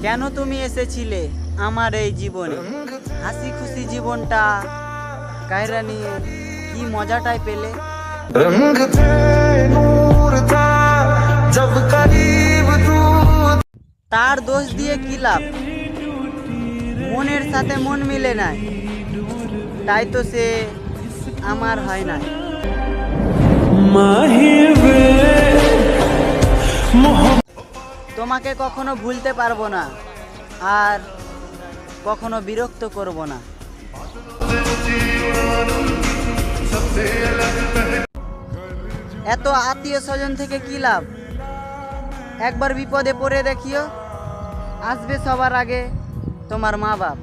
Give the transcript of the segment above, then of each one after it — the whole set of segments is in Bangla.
কেন তুমি এসেছিলে আমার এই জীবনে? হাসি খুশি জীবনটা কায়রা নিয়ে কি মজাটাই পেলে। रंग थे नूर था जब करीब तू। তার দোষ দিয়ে কি লাভ? মনের সাথে মন মিলে নাই, তাই তো সে আমার হয় না। তোমাকে কখনো ভুলতে পারবো না, আর কখনো বিরক্ত করব না। এত আত্মীয় স্বজন থেকে কি লাভ? একবার বিপদে পড়ে দেখিও, আসবে সবার আগে তোমার মা বাপ।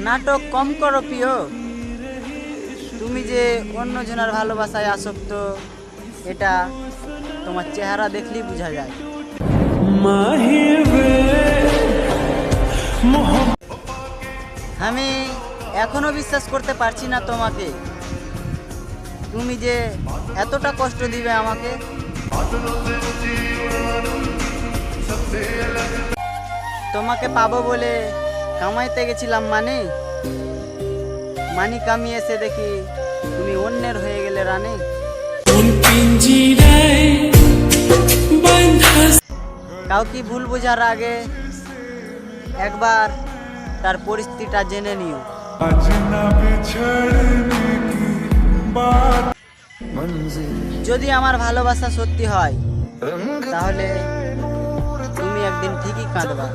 নাটক কম করো প্রিয়, তুমি যে অন্যজনের ভালোবাসায় আসক্ত এটা তোমার চেহারা দেখলেই বোঝা যায়। আমি এখনো বিশ্বাস করতে পারছি না তোমাকে, তুমি যে এতটা কষ্ট দিবে আমাকে। তোমাকে পাবো বলে কামাইতে গেছিলাম, মানি কামিয়ে এসে দেখি তুমি অন্যের হয়ে গেলে রানী। কাউকে ভুল বোঝার আগে একবার তার পরিস্থিতিটা জেনে নিও। যদি আমার ভালোবাসা সত্যি হয় তাহলে তুমি একদিন ঠিকই কাঁদবা।